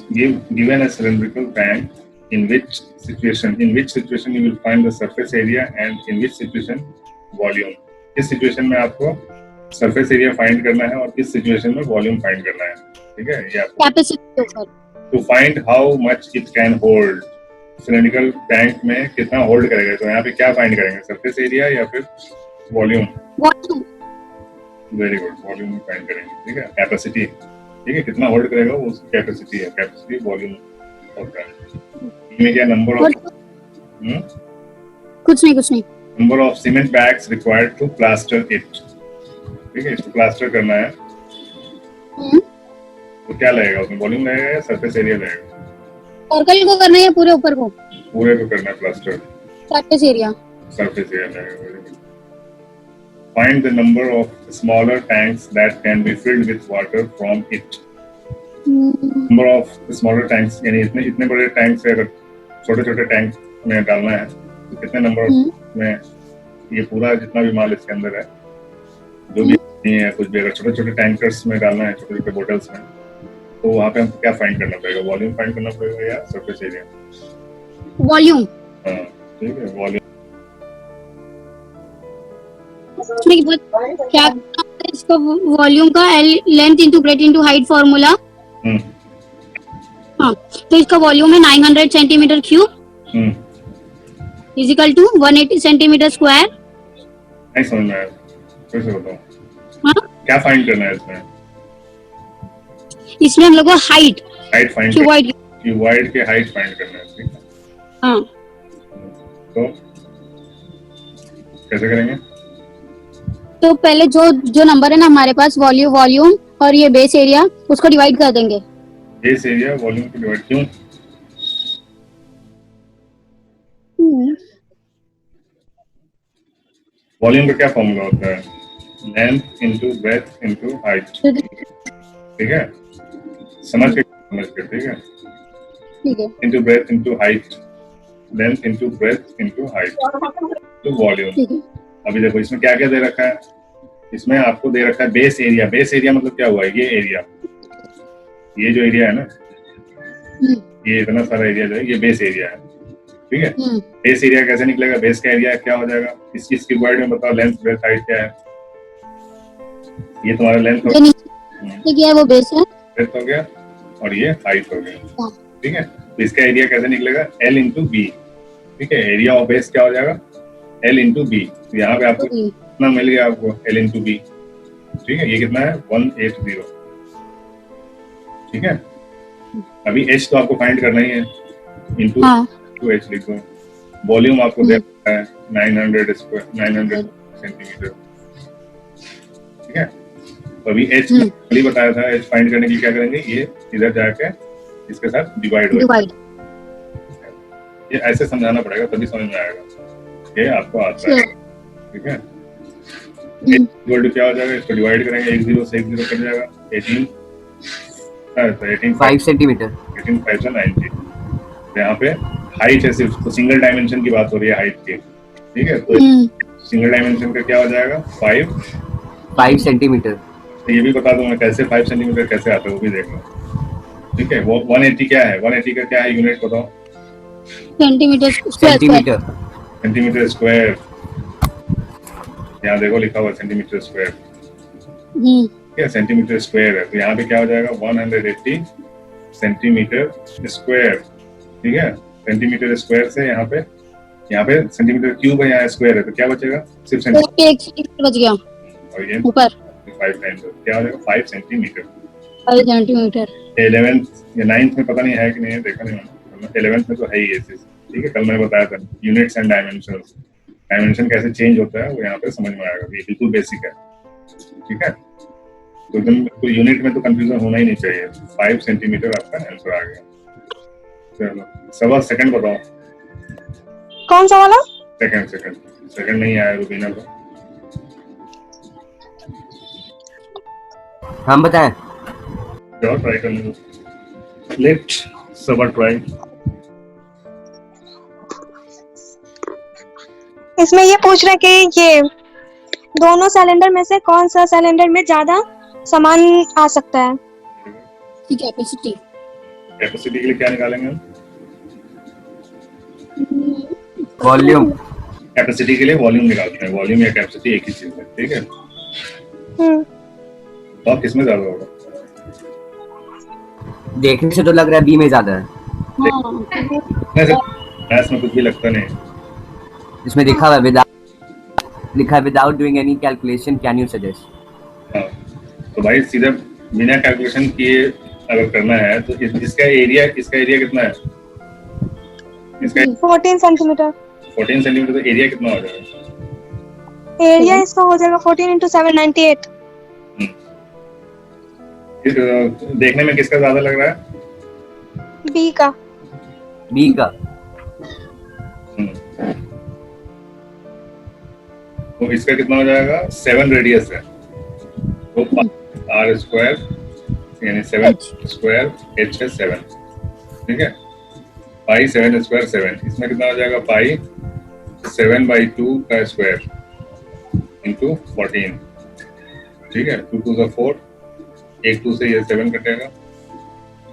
given a cylindrical tank, in which situation you will find the surface area and in which situation volume. किस situation में आपको surface area find करना है और किस situation में वॉल्यूम फाइंड करना है, ठीक है। ये capacity to find how much it can hold, cylindrical tank में कितना होल्ड करेगा, तो यहाँ पे क्या फाइंड करेंगे, सरफेस एरिया या फिर volume. Very good, volume find करेंगे, ठीक है। कैपेसिटी, ठीक है, कितना होल्ड करेगा वो उसकी कैपेसिटी है, कैपेसिटी वॉल्यूम होता है। इसमें क्या नंबर ऑफ कुछ नहीं number of cement bags required to plaster it, ठीक है। इसको प्लास्टर करना है तो क्या लगेगा उसमें, वॉल्यूम लगेगा या सरफेस एरिया लगेगा। सर्कल को करना है या पूरे ऊपर को, पूरे को करना है प्लास्टर, सरफेस एरिया लगेगा। Find the number of smaller tanks that can be filled with water from it. Number of smaller tanks, यानी इतने बड़े टैंक से अगर छोटे टैंक में डालना है तो कितने नंबर में ये पूरा जितना भी माल इसके अंदर है, जो भी नहीं है कुछ भी, अगर छोटे टैंकर्स में डालना है, छोटे बोटल्स में, तो वहाँ पे हमको क्या फाइंड करना पड़ेगा, वॉल्यूम फाइंड करना पड़ेगा या सरफेस एरिया। वॉल्यूम, हाँ ठीक है, वॉल्यूम। क्या इसका वॉल्यूम का length into breadth into height formula. हाँ, तो इसका वॉल्यूम है 900 centimetre cube is equal to 180 centimetre square. नहीं समझ में आया, फिर से बताओ। हाँ, क्या फाइंड करना है इसमें? इसमें हम लोग को हाइट फाइंड, क्यूबॉइड के हाइट फाइंड करना है, ठीक है। हाँ, तो कैसे करेंगे? तो पहले जो नंबर है ना हमारे पास, वॉल्यूम और ये बेस एरिया, उसको डिवाइड कर देंगे। बेस एरिया वॉल्यूम को डिवाइड क्यों? वॉल्यूम का क्या फॉर्मूला होता है? Length into breadth into height, ठीक है। समझ के, ठीक है। Into breadth into height, length into breadth into height, तो वॉल्यूम। अभी देखो इसमें क्या क्या दे रखा है, इसमें आपको दे रखा है बेस एरिया। बेस एरिया मतलब क्या हुआ है, ये एरिया, ये जो एरिया है ना, ये इतना सारा एरिया जो है ये बेस एरिया है, ठीक है। बेस एरिया कैसे निकलेगा, बेस का एरिया क्या हो जाएगा, इस चीज की वर्ड में बताओ, लेंथ ब्रेथ हाइट क्या है। ये तुम्हारा लेंथ हो गया, वो बेस है, ब्रेथ हो गया और ये हाइट हो गया, ठीक है। तो इसका एरिया कैसे निकलेगा, L इंटू बी, ठीक है। एरिया ऑफ बेस क्या हो जाएगा, L इंटू बी। यहाँ पे आपको कितना मिल गया, आपको L इंटू बी, ठीक है। ये कितना है 180, ठीक है। अभी H तो आपको फाइंड करना ही है, इंटू H लिख दो। वॉल्यूम आपको दे रखा है 900 सेंटीमीटर, ठीक है। तो अभी H पहले बताया था, H फाइंड करने के लिए क्या करेंगे, ये इधर जाके इसके साथ डिवाइड होगा। ये ऐसे समझाना पड़ेगा तभी समझ में आएगा, ये आपको आता है, ठीक है। क्या हो जाएगा, इसको डिवाइड करेंगे, 1 0 से 1 0 कट जाएगा, 18 5 सेंटीमीटर, 18 5 से 90। यहाँ पे हाइट है सिर्फ, तो सिंगल डायमेंशन की बात हो रही है हाइट की, ठीक है। तो सिंगल डायमेंशन का क्या हो जाएगा, 5 सेंटीमीटर। तो ये भी बता दूंगा कैसे 5 सेंटीमीटर कैसे आता है, वो भी देख लो, ठीक है। वो 180 क्या है, 180 का क्या है यूनिट बताओ, सेंटीमीटर स्क्वायर। यहाँ देखो लिखा हुआ सेंटीमीटर स्क्वायर, ठीक है, सेंटीमीटर स्क्वायर है। तो यहाँ पे क्या हो जाएगा 180 सेंटीमीटर स्क्वायर, ठीक है। सेंटीमीटर स्क्वायर से यहाँ पे सेंटीमीटर क्यूब है, यहाँ स्क्वायर है, तो क्या बचेगा, सिर्फ सेंटीमीटर बच गया, और ये ऊपर 5 टाइम्स क्या हो जाएगा 5 सेंटीमीटर। 11th या 9th में पता नहीं है कि नहीं है, देखा नहीं मैंने, 11th में तो है ही ये चीज, ठीक है। कल मैंने बताया था यूनिट्स एंड डायमेंशंस, डायमेंशन कैसे चेंज होता है वो यहाँ पे समझ में आएगा, ये बिल्कुल बेसिक है, ठीक है। तो यूनिट में तो कंफ्यूजन होना ही नहीं चाहिए। 5 सेंटीमीटर आपका आंसर आ गया। चलो सवा सेकंड बताओ, कौन सा वाला? सेकंड नहीं आया रुबीना को, हम बताएं, जाओ ट्राई कर लो, लेट सवा ट्राई। इसमें ये पूछ रहा है कि ये दोनों सिलेंडर में से कौन सा सिलेंडर में ज्यादा सामान आ सकता है। कैपेसिटी कैपेसिटी के लिए क्या निकालेंगे हम? वॉल्यूम। कैपेसिटी के लिए वॉल्यूम निकालते हैं, वॉल्यूम या कैपेसिटी एक ही चीज है, ठीक है। तो आप किसमें ज्यादा होगा? देखने से तो लग रहा है बी में ज्यादा है। मैथ्स में कुछ भी लगता नहीं। इसमें लिखा हुआ है without doing any calculation can you suggest. हाँ, तो भाई सीधा बिना कैलकुलेशन किए अगर करना है तो इसका एरिया कितना है? इसका 14 सेंटीमीटर। 14 सेंटीमीटर, तो एरिया कितना हो जाएगा? एरिया इसका हो जाएगा 14 into 7 98। देखने में किसका ज्यादा लग रहा है? बी का। तो इसका कितना हो जाएगा? 7 रेडियस है तो r स्क्वायर यानी 7 स्क्वायर h है 7, ठीक है। पाई 7 स्क्वायर 7, इसमें कितना हो जाएगा? पाई 7/2 का स्क्वायर इंटू 14, ठीक है। 2 2 सा 4, 1 2 से ये 7 कटेगा,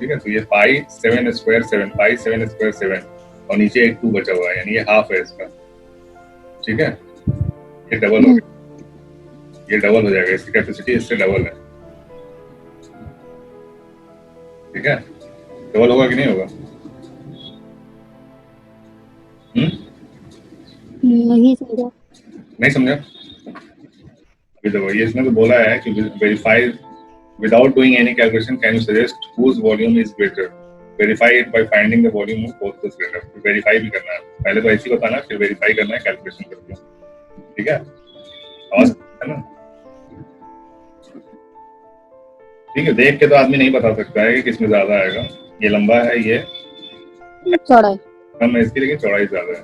ठीक है। तो ये पाई 7 स्क्वायर 7, पाई 7 स्क्वायर 7 और नीचे एक 2 बचा हुआ है, यानी ये हाफ है इसका, ठीक है। ये डबल हो गया, ये डबल हो जाएगा, इसकी कैपेसिटी इससे डबल है, ठीक है। डबल होगा कि नहीं होगा? नहीं समझा? अभी देखो, ये इसमें तो बोला है कि verify without doing any calculation can you suggest whose volume is greater, verify it by finding the volume of both the cylinder. Verify भी करना है, पहले तो ऐसे ही बताना, फिर वेरीफाई करना है कैलकुलेशन करके, ठीक है। आवाज है ना? ठीक है, देख के तो आदमी नहीं बता सकता है कि किसमें ज्यादा आएगा। ये लंबा है, ये चौड़ाई कम है इसकी, लेकिन चौड़ाई ज्यादा है,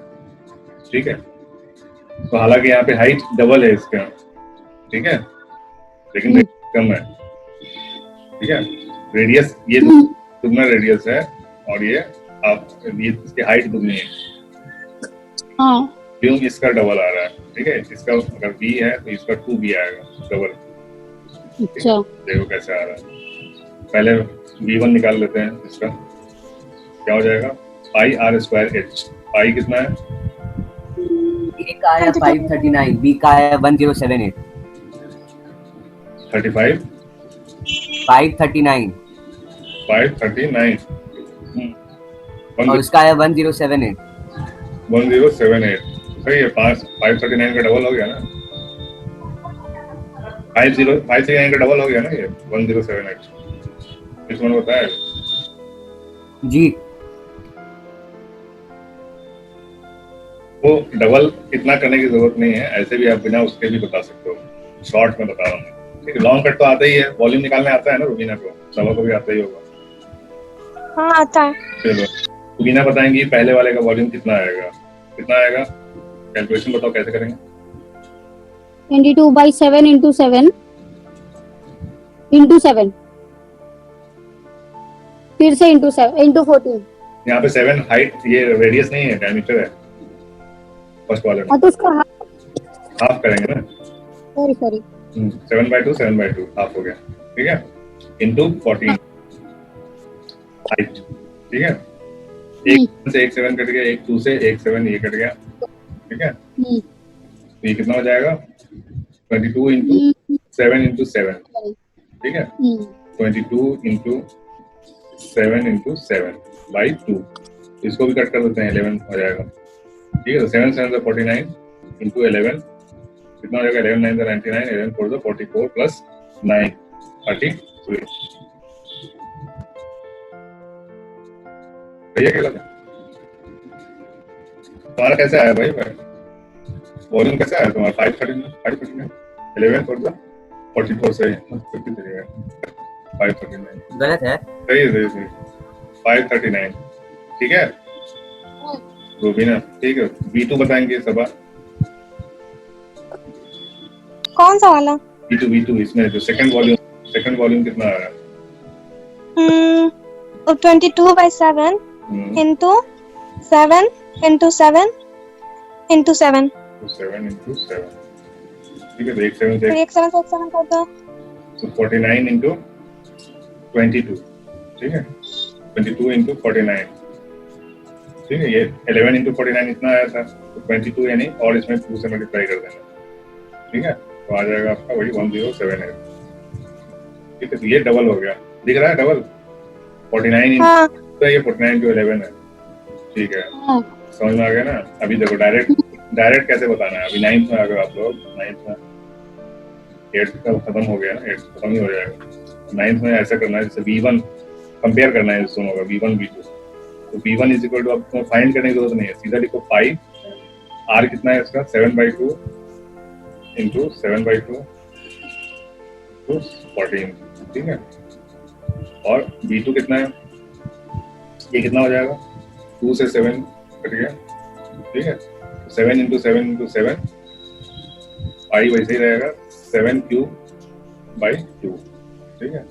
ठीक है। तो हालांकि यहाँ पे हाइट डबल है इसका, ठीक है, लेकिन रेडियस कम है, ठीक है। रेडियस ये दुगना रेडियस है और ये इसकी हाइट दुगनी है। वॉल्यूम इसका डबल आ रहा है, ठीक है। इसका अगर v है तो इसका 2v आएगा, डबल। अच्छा, देखो कैसे आ रहा है। पहले v1 निकाल लेते हैं, इसका क्या हो जाएगा? पाई r स्क्वायर h। पाई कितना है? ए का है 539, बी का है 1078। 35 539 और उसका है 1078। 1078 सही है। 539 का डबल हो गया ना, 539 का डबल हो गया ना, ये 1078। इसमें बताया जी। वो डबल इतना करने की जरूरत नहीं है, ऐसे भी आप बिना उसके भी बता सकते हो। शॉर्ट में बता रहा हूँ, ठीक है। लॉन्ग कट तो आता ही है, वॉल्यूम निकालने आता है ना रुबीना को, सबा को भी आता ही होगा। हाँ आता है। चलो रुबीना बताएंगी पहले वाले का वॉल्यूम कितना आएगा, कितना आएगा? कैलकुलेशन बताओ कैसे करेंगे? 22/7 into 7 into 7 फिर से into 7 into 14। यहाँ पे 7 हाइट, ये रेडियस नहीं है, डायमीटर है फर्स्ट वाले में। तो उसका हाफ करेंगे ना, सॉरी 7/2 7/2 हाफ हो गया, ठीक है, इंटू 14 हाइट, ठीक है। एक से एक 7 कट गया, एक 2 से एक 7 ये कट गया, ठीक है। तो ये कितना हो जाएगा? 22 into 7 into 7, ठीक है। 22 into 7 into 7/2। इसको भी कट कर देते हैं, 11 हो जाएगा, ठीक है। तो 7 7 49 into 11 कितना हो जाएगा? 11 9 99, 11 4 44 प्लस 9 33। भैया क्या लगा तुम्हारा? कैसे आया भाई? वॉल्यूम कैसे आया तुम्हारा? 539 11 4 44 से 539 गलत है। सही 539, ठीक है रूबीना, ठीक है। V2 बताएंगे सबा। कौन सा वाला? V2 इसमें जो सेकंड वॉल्यूम कितना आ रहा है? 22/7 into 7 into 7 into 7। 7 into 7, ठीक है। तो एक 7 से एक 7 कर दो, तो 49 into 22, ठीक है। 22 into 49, ठीक है। ये 11 into 49 इतना आया था, तो 22 यानी और इसमें 2 से मल्टीप्लाई कर देना, ठीक है। तो आ जाएगा आपका वही 1078, ठीक है। तो ये डबल हो गया, दिख रहा है डबल 49 हाँ तो ये 49 into 11 है, ठीक है। समझ में आ गया ना। अभी देखो डायरेक्ट कैसे बताना है। अभी 9th में आ गए आप लोग, 9th में 8th का खत्म हो गया ना, 8th खत्म ही हो जाएगा। 9th में ऐसा करना है जैसे V1 कंपेयर करना है इस दोनों का, V1 V2। तो V1 इज इक्वल टू, आपको फाइंड करने की जरूरत नहीं है, सीधा लिखो 5, R कितना है इसका 7/2 इंटू 7/2 टू 14, ठीक है। और V2 कितना है, ये कितना हो जाएगा 2 से 7 कट गया, ठीक है। 7 इंटू 7 इंटू 7, पाई वैसे ही रहेगा 7/2, ठीक है।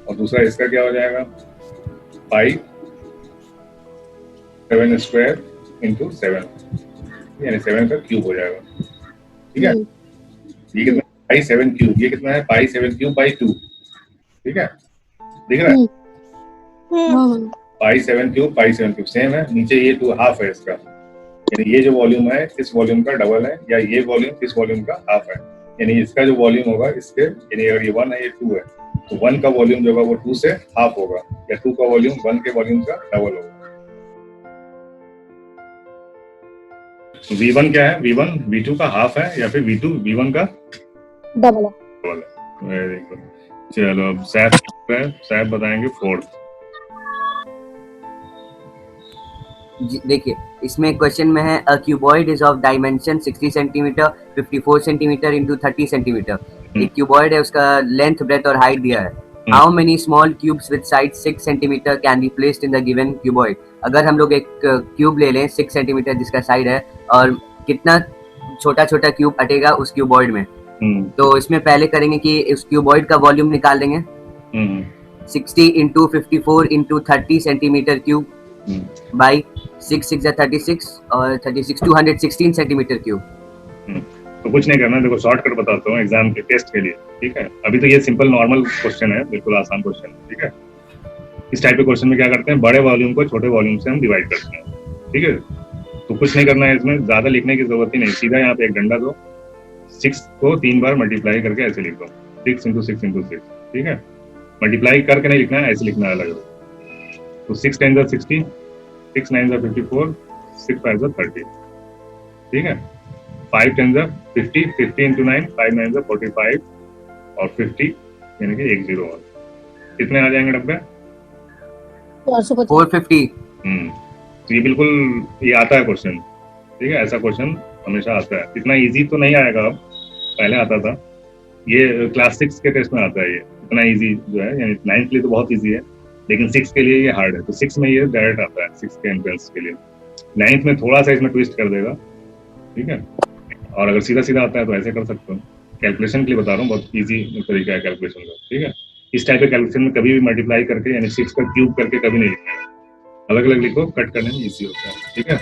और दूसरा इसका क्या हो जाएगा, पाई 7 स्क्वायर इंटू 7, यानी 7 का क्यूब हो जाएगा, ठीक है। ये कितना पाई 7 क्यूब, ये कितना है पाई 7 क्यूब बाई 2, ठीक है। दिख रहा है पाई 7 क्यूब सेम है, नीचे ये 2 हाफ है इसका, यानी ये जो वॉल्यूम है इस वॉल्यूम का डबल है, या ये वॉल्यूम इस वॉल्यूम का हाफ है, यानी इसका जो वॉल्यूम होगा इसके, यानी अगर ये 1 है ये 2 है, तो 1 का वॉल्यूम जो होगा वो 2 से हाफ होगा, या 2 का वॉल्यूम 1 के वॉल्यूम का डबल होगा। तो V1 क्या है, V1 V2 का हाफ है, या फिर V2 V1 का डबल है। Very good. चलो अब सैफ बताएंगे 4th। देखिए इसमें क्वेश्चन में है a cuboid is of dimension 60 centimetre 54 centimetre into 30 centimetre. एक क्यूबॉइड है, उसका लेंथ ब्रेथ और हाइट दिया है। How many small cubes with side 6 centimetre can be placed in the given cuboid. अगर हम लोग एक क्यूब ले लें 6 सेंटीमीटर जिसका साइड है, और कितना छोटा छोटा क्यूब अटेगा उस क्यूबॉइड में, तो इसमें पहले करेंगे कि उस क्यूबॉइड का वॉल्यूम निकाल देंगे। 60 into 54 into 30 centimetre cube by 6 6 36 और 36 216 सेंटीमीटर क्यूब। तो कुछ नहीं करना, देखो शॉर्टकट बताता हूँ एग्जाम के टेस्ट के लिए, ठीक है। अभी तो ये सिंपल नॉर्मल क्वेश्चन है, बिल्कुल आसान क्वेश्चन, ठीक है। इस टाइप के क्वेश्चन में क्या करते हैं, बड़े वॉल्यूम को छोटे वॉल्यूम से हम डिवाइड करते हैं, ठीक है। तो कुछ नहीं करना है इसमें, ज्यादा लिखने की जरूरत ही नहीं, सीधा यहाँ पे एक डंडा दो, 6 को 3 बार मल्टीप्लाई करके ऐसे लिख दो, 6 इंटू 6 इंटू 6, ठीक है। मल्टीप्लाई करके नहीं लिखना है, ऐसे लिखना है अलग। तो 6 10 60, 6 9 54, 6 5 30, ठीक है। 5 10 50, 50 इंटू 9, 5 9 45 और 50 यानी कि 101। कितने आ जाएंगे डब्बे 450। तो ये बिल्कुल ये आता है क्वेश्चन, ठीक है। ऐसा क्वेश्चन हमेशा आता है, इतना इजी तो नहीं आएगा, अब पहले आता था, ये क्लास 6 के टेस्ट में आता है। ये इतना इजी जो है, यानी 9th के लिए तो बहुत इजी है, लेकिन 6 के लिए ये हार्ड है। तो 6 में ये डायरेक्ट आता है, 6 के एंट्रेंस के लिए। 9th में थोड़ा सा इसमें ट्विस्ट कर देगा, ठीक है। और अगर सीधा सीधा आता है तो ऐसे कर सकते हो। कैलकुलेशन के लिए बता रहा हूँ, बहुत इजी तरीका है कैलकुलेशन का, ठीक है। इस टाइप के कैलकुलेशन में कभी भी मल्टीप्लाई करके यानी 6 का क्यूब करके कभी नहीं लिखना है, अलग अलग लिखो, कट करने में इजी होता है, ठीक है।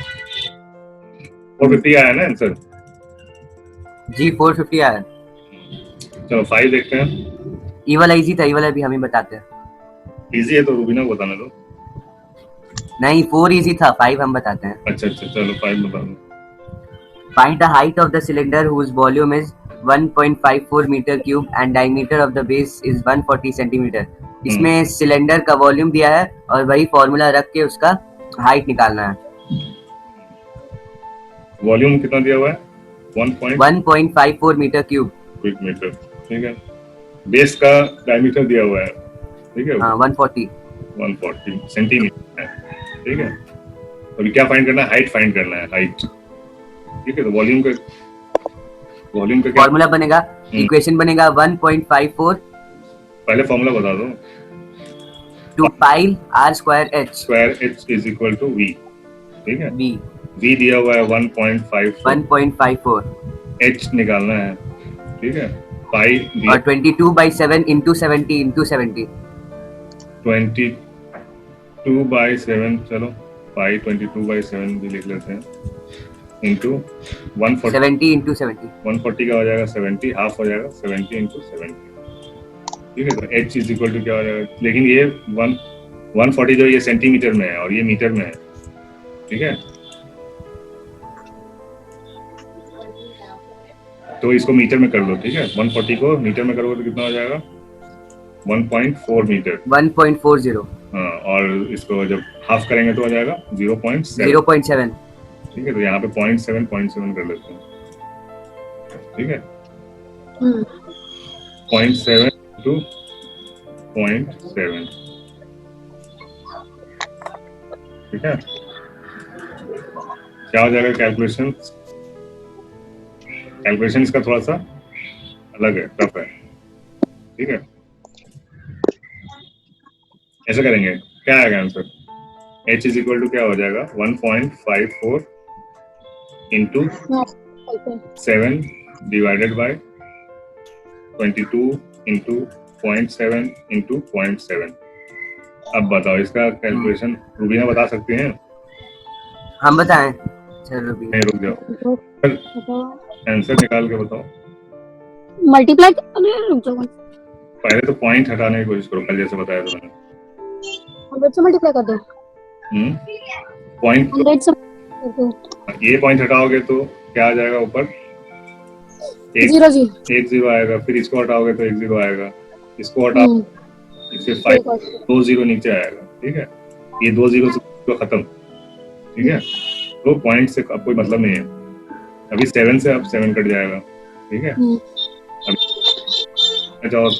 450 आया ना आंसर जी, 450 आया। चलो 5 देखते हैं। ये वाला इजी था, ये वाला भी हम ही बताते हैं। इजी है तो रूबीना को बताने दो। नहीं, 4 इजी था, 5 हम बताते हैं। अच्छा चलो 5 बता दो। Find the height of the cylinder whose volume is 1.54 meter cube and diameter of the base is 140 centimeter. इसमें सिलेंडर का वॉल्यूम दिया है और वही फॉर्मूला रख के उसका हाइट निकालना है। वॉल्यूम कितना दिया हुआ है 1.54 मीटर क्यूब मीटर, ठीक है। बेस का डायमीटर दिया हुआ है, ठीक है। हाँ, 140 सेंटीमीटर है, ठीक है। अभी क्या फाइंड करना है, हाइट फाइंड करना है, हाइट, ठीक है। तो वॉल्यूम का क्या फॉर्मूला बनेगा, इक्वेशन बनेगा 1.54 पहले फॉर्मूला बता दो। 2 pi r square h is equal to v, ठीक है। v दिया हुआ है 1.54, h निकालना है, ठीक है। पाई और 22/7 इंटू 70 इंटू 70 22/7, चलो पाई 22/7 भी लिख लेते हैं, इंटू 140 70 इंटू 70 140 का हो जाएगा 70, हाफ हो जाएगा 70 इंटू 70, ठीक है। तो h इज इक्वल टू क्या हो जाएगा, लेकिन ये 140 जो ये सेंटीमीटर में है और ये मीटर में है, ठीक है। तो इसको मीटर में कर लो, ठीक है। 140 को मीटर में करोगे तो कितना हो जाएगा? 1.4 मीटर। 1.40। हाँ, और इसको जब हाफ करेंगे तो हो जाएगा 0.7। 0.7। ठीक है, तो यहाँ पे 0.7 कर लेते हैं, ठीक है। 0.7 to 0.7, ठीक है। क्या हो जाएगा कैलकुलेशन इसका थोड़ा सा अलग है, टफ है, ठीक है। ऐसा करेंगे, क्या आएगा answer? h is equal to क्या हो जाएगा? 1.54 into 7 divided by 22 into 0.7 into 0.7। अब बताओ इसका कैलकुलेशन रुबीना बता सकती हैं? हम बताएं? चलो नहीं, रुक जाओ, आंसर निकाल के बताओ। मल्टीप्लाई, रुक जाओ, पहले तो पॉइंट हटाने की कोशिश करो, कल जैसे बताया था मैंने। 100 से मल्टीप्लाई कर दो। पॉइंट 100 से कर दो। ये पॉइंट हटाओगे तो क्या आ जाएगा ऊपर? 1 0 आएगा, फिर इसको हटाओगे तो 1 0 आएगा, इसको हटाओ इससे 5 2 0 नीचे आएगा, ठीक है। ये 2 0 से तो खत्म, ठीक है। तो पॉइंट से अब कोई मतलब नहीं है। अभी 7 से अब 7 कट जाएगा, ठीक है। अच्छा, और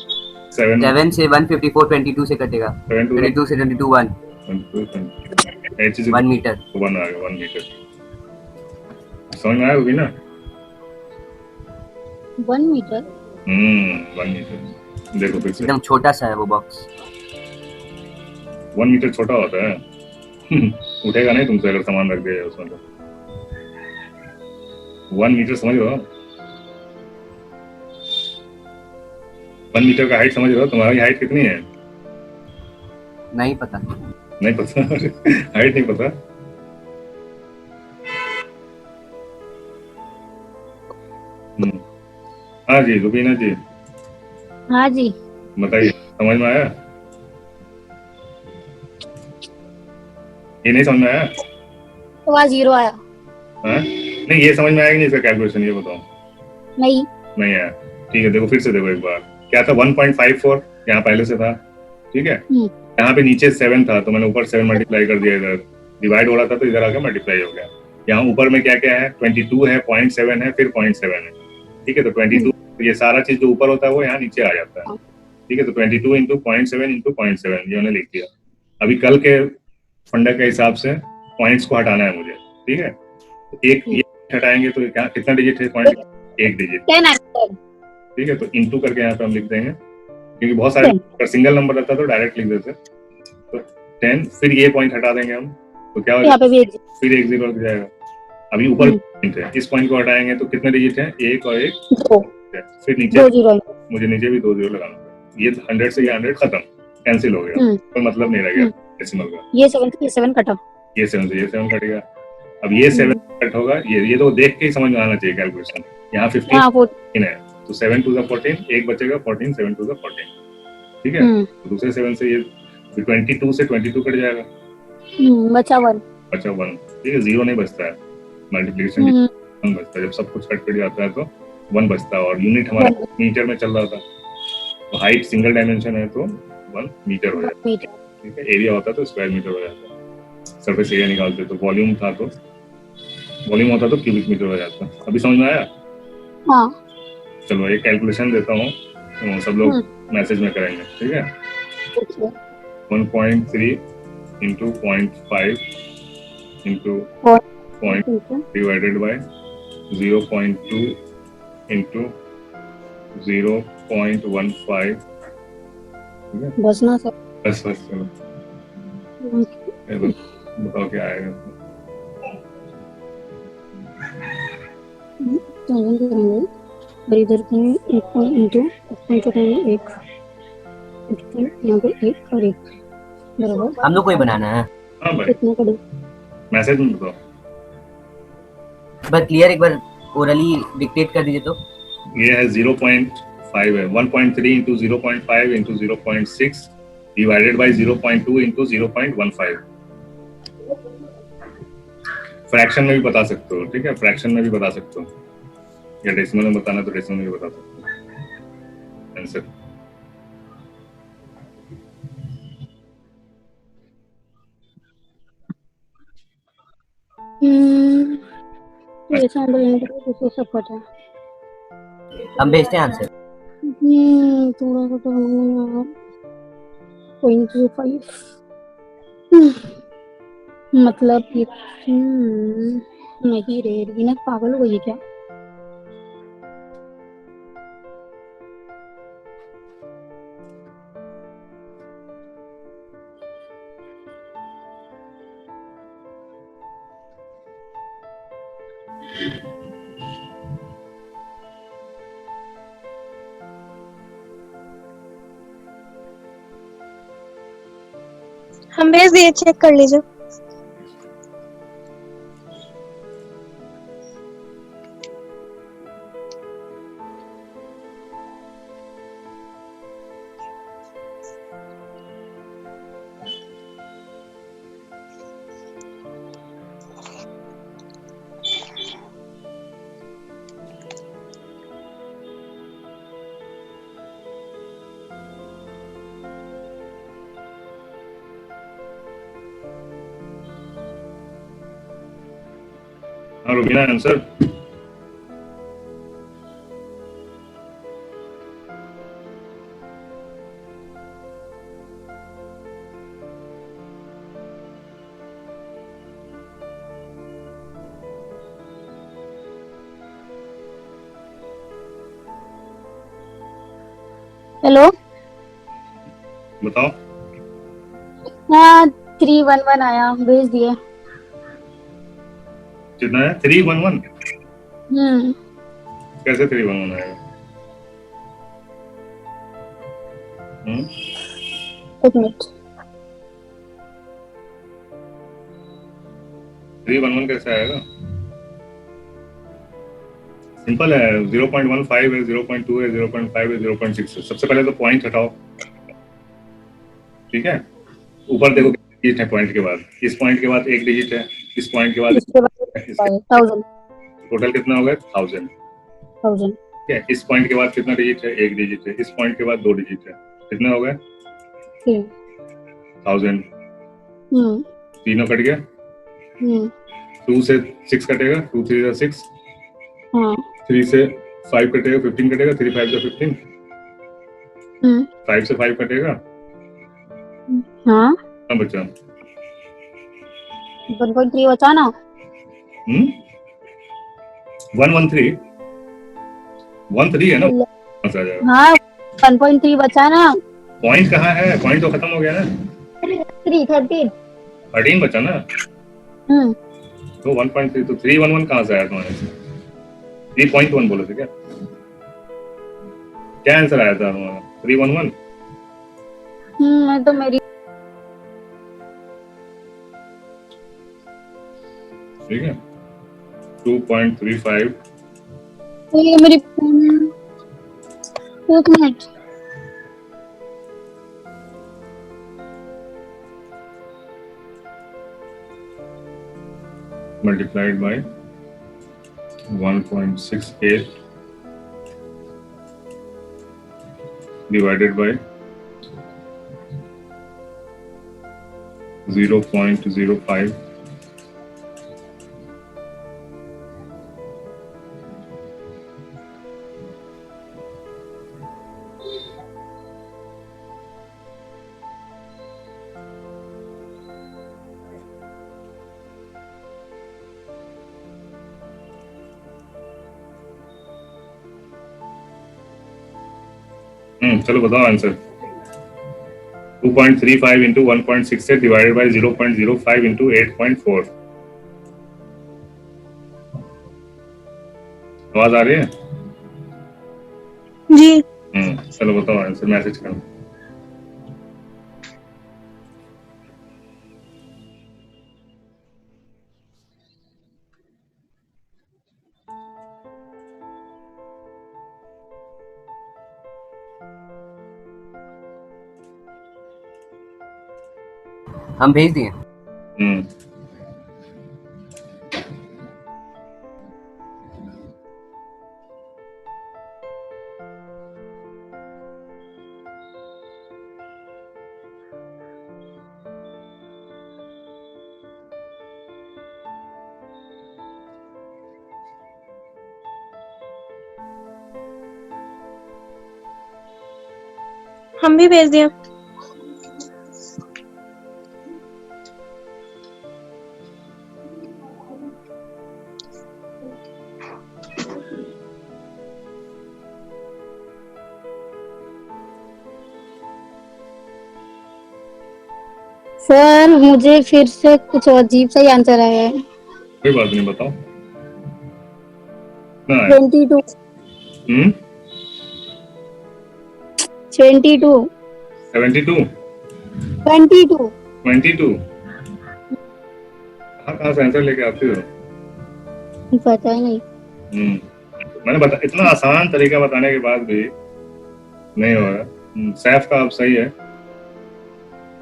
7 से 154 22 से कटेगा। 22 से 22 1 h इज 1 मीटर। 1 आ गया, 1 मीटर। समझ में आया होगी ना? 1 मीटर। 1 मीटर। देखो फिर से एकदम छोटा सा है वो बॉक्स। 1 मीटर छोटा होता है। उठेगा नहीं तुमसे अगर सामान रख दिया उसमें तो। 1 मीटर समझ रहे हो? 1 मीटर का हाइट समझ रहे हो? तुम्हारी हाइट कितनी है? नहीं पता। नहीं पता? हाइट नहीं पता? हाँ जी रुबीना जी। हाँ जी, बताइए, समझ में आया? ये नहीं समझ में आया? तो वहाँ 0 आया। हाँ? नहीं, ये समझ में आया कि नहीं इसका कैलकुलेशन, ये बताओ। नहीं आया। ठीक है, देखो फिर से देखो एक बार। क्या था? 1.54 यहाँ पहले से था, ठीक है। यहाँ पे नीचे 7 था तो मैंने ऊपर 7 मल्टीप्लाई कर दिया, इधर डिवाइड हो रहा था तो इधर आके मल्टीप्लाई हो गया। यहाँ ऊपर में क्या क्या है? 22 है, 0.7 है, फिर 0.7 है, ठीक है। तो 22 ये सारा चीज जो ऊपर होता है वो यहाँ नीचे आ जाता है, ठीक है। तो 22 इंटू 0.7 इंटू 0.7 ये मैंने लिख दिया। अभी कल के फंडा के हिसाब से पॉइंट्स को हटाना है मुझे, ठीक है। तो एक ये हटाएंगे तो क्या कितना डिजिट है? पॉइंट 1 डिजिट, ठीक है। तो इंटू करके यहाँ पे हम लिख देंगे, क्योंकि बहुत सारे अगर सिंगल नंबर रहता तो डायरेक्ट लिख देते। तो 10, फिर ये पॉइंट हटा देंगे हम तो क्या हो जाएगा? फिर 1 0 लग जाएगा। अभी ऊपर पॉइंट है, इस पॉइंट को हटाएंगे तो कितने डिजिट है? 1 और 1 2, फिर नीचे 2 0, मुझे नीचे भी 2 0 लगाना पड़ेगा। ये 100 से ये 100 खत्म, कैंसिल हो गया, कोई मतलब नहीं रह गया डेसिमल का। ये 7 से 7 कटा, ये 7 से ये 7 कट गया। अब ये 7 कट होगा, ये तो देख के ही समझ में आना चाहिए कैलकुलेशन। यहाँ 15 है तो 7 to the 14 एक बचेगा, 14 7 to the 14, ठीक है। तो दूसरे 7 से ये 22 से 22 कट जाएगा, बचा 1, ठीक है। 0 नहीं बचता है, मल्टीप्लिकेशन 1 बचता है। जब सब कुछ कट जाता है तो 1 बचता है। और यूनिट हमारा मीटर में चल रहा था, तो हाइट सिंगल डायमेंशन है तो 1 मीटर हो जाता है, ठीक है। एरिया होता तो स्क्वायर मीटर हो जाता। सरफेस एरिया निकालते तो वॉल्यूम था तो वॉल्यूम होता तो क्यूबिक मीटर हो जाता। अभी समझ में आया? हाँ। चलो एक कैलकुलेशन देता हूँ तो सब लोग मैसेज में करेंगे, ठीक है। 1.3 into 0.5 into point divided by 0.2 into 0.15, ठीक है। बस ना सर, बस चलो बताओ क्या आएगा। और इधर के एक पॉइंट इंटू पॉइंट करेंगे, एक यहाँ पे 1 और 1 बराबर। हम लोग को ही बनाना है। हाँ भाई, कितना करें मैसेज में बताओ। बस क्लियर एक बार ओरली डिक्टेट कर दीजिए तो। ये है 0.5 है, 1.3 into 0.5 into 0.6 divided by 0.2 into 0.15। Fraction में भी बता सकते हो, ठीक है, फ्रैक्शन में भी बता सकते हो, या डेसिमल में बताना तो डेसिमल में भी बता सकते हो आंसर। ये सब सब पता है। हम भेजते हैं आंसर। थोड़ा सा तो 0.25 मतलब ये नहीं रे, रीना पागल हो गई है क्या? हम भेज दिए, चेक कर लीजिए। हाँ रुबीना, आंसर। हेलो, बताओ। हाँ 311 आया, भेज दिए। कितना है? 311? कैसे 311 आएगा? एक मिनट। 311 कैसे आएगा? सिंपल है, 0.15 है, 0.2 है, 0.5 है, 0.6 है। सबसे पहले तो पॉइंट हटाओ, ठीक है। ऊपर देखो कितने डिजिट है पॉइंट के बाद, इस पॉइंट के बाद एक डिजिट है, इस पॉइंट के बाद इसके बाद 1000 टोटल कितना हो गया? 1000। 1000 ठीक है, इस पॉइंट के बाद कितना डिजिट है? एक डिजिट है, इस पॉइंट के बाद दो डिजिट है, कितने हो गए? 1000। तीनों कट गया। 2 से 6 कटेगा, 2 3 जा 6, हाँ 3 से 5 कटेगा, 15 कटेगा, 3 5 जा 15, 5 से 5 कटेगा, हाँ कितना बचा? 1.3 बचा ना। 113 13 है ना, कहाँ से आ जाएगा? हाँ 1.3 बचा ना। पॉइंट कहाँ है? पॉइंट तो खत्म हो गया ना। 13 13 बचा ना, हम्म तो 1.3, तो 311 कहाँ से आया तुम्हारे से? 3.1 बोले थे क्या? क्या आंसर आया था तुम्हारा? 311। मैं तो मेरी ठीक है, 2.35 ये मेरी एक minute. multiplied by 1.68 divided by 0.05 चलो बताओ answer. 2.35 into 1.68 divided by 0.05 into 8.4। आवाज आ रही है? जी। चलो बताओ आंसर, मैसेज करो। हम भेज दिए। हम्म हम भी भेज दिया। सर मुझे फिर से कुछ अजीब सा ही आंसर आया है। कोई बात नहीं, बताओ ना। 22 22 72 22 22 कहाँ से आंसर लेके आते हो? पता ही नहीं। मैंने बता, इतना आसान तरीका बताने के बाद भी नहीं हो रहा। सैफ का अब सही है,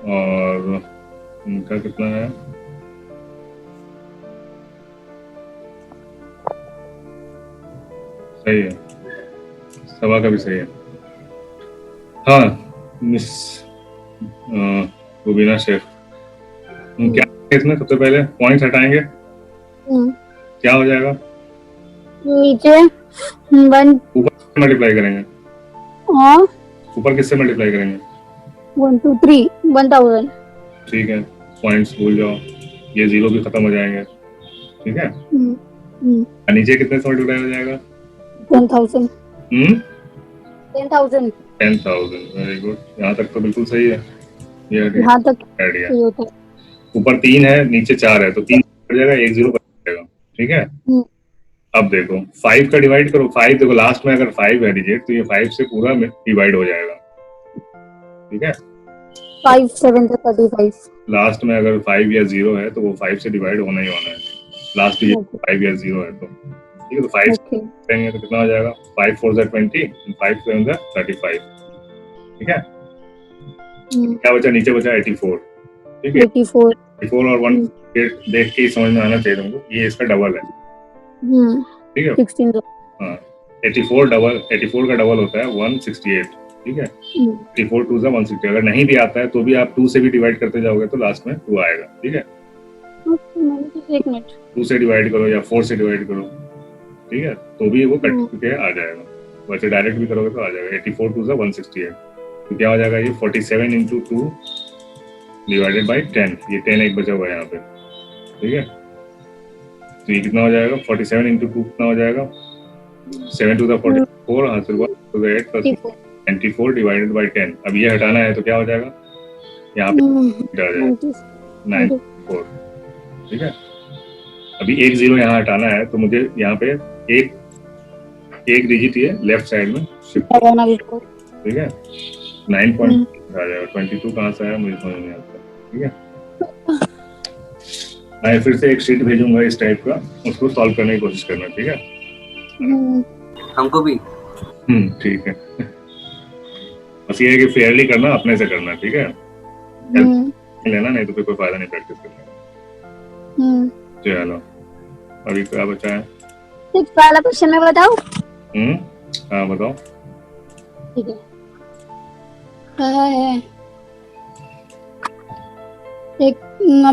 और उनका कितना है? सही है, सवा का भी सही है। हाँ मिस रुबीना शेख, क्या इसमें सबसे पहले पॉइंट्स हटाएंगे, क्या हो जाएगा? नीचे 1 ऊपर मल्टीप्लाई करेंगे, हाँ ऊपर किससे मल्टीप्लाई करेंगे? 1 2 3 1000। ठीक है, पॉइंट्स भूल जाओ, ये जीरो भी खत्म हो जाएंगे। ठीक है, और नीचे कितने से मल्टीप्लाई हो जाएगा? 10,000 10,000 10,000। वेरी गुड, यहाँ तक तो बिल्कुल सही है। ये यहाँ तक आइडिया। सही होता है। ऊपर 3 है, नीचे 4 है, तो 3 कट जाएगा, 1 0 बच जाएगा। ठीक है, अब देखो 5 का डिवाइड करो। 5 देखो लास्ट में अगर 5 है डिजिट, तो ये 5 से पूरा डिवाइड हो जाएगा। ठीक है, 5 7 से 35। लास्ट में अगर 5 या 0 है तो वो 5 से डिवाइड होना ही होना है। लास्ट डिजिट 5 या 0 है तो ठीक है, तो 5 करेंगे तो कितना हो जाएगा? 5 4 जा 20, 5 7 जा 35। ठीक है, क्या बचा? नीचे बचा 84। ठीक है, 84 और 1 देख के ही समझ में आना चाहिए तुमको, ये इसका डबल है। ठीक है, 16। हाँ 84 का डबल होता है 168। ठीक है, 84 2 जा 160। अगर नहीं भी आता है तो भी आप 2 से भी डिवाइड करते जाओगे तो लास्ट में 2 आएगा। ठीक है, 2 से डिवाइड करो या 4 से डिवाइड करो, ठीक है, तो भी वो कट के आ जाएगा। वैसे डायरेक्ट भी करोगे तो आ जाएगा। 84 2 जा 168, तो क्या हो जाएगा? ये 47 इंटू 2 डिवाइडेड बाई 10। ये 10 एक बचा हुआ है यहाँ पे। ठीक है, तो ये कितना हो जाएगा? 47 इंटू 2 कितना हो जाएगा? 7 टू द 44 हासिल हुआ तो 8 प्लस 94 डिवाइडेड बाई 10। अब ये हटाना है तो क्या हो जाएगा? यहाँ पे आ जाएगा 94। ठीक है, अभी 1 0 यहाँ हटाना है तो मुझे यहाँ पे एक डिजिट ये लेफ्ट साइड में शिफ्ट करना है। ठीक है, 9 पॉइंट आ जाएगा। 22 कहाँ से आया मुझे समझ नहीं आता। ठीक है, मैं फिर से एक शीट भेजूंगा इस टाइप का, उसको सॉल्व करने की कोशिश करना। ठीक है, हमको भी। ठीक है, बस ये है कि फेयरली करना, अपने से करना। ठीक है, लेना नहीं तो फिर कोई फायदा नहीं प्रैक्टिस करने का। चलो, अभी क्या बचा है? पहला क्वेश्चन मैं बताऊं? हाँ बताओ। ठीक है, एक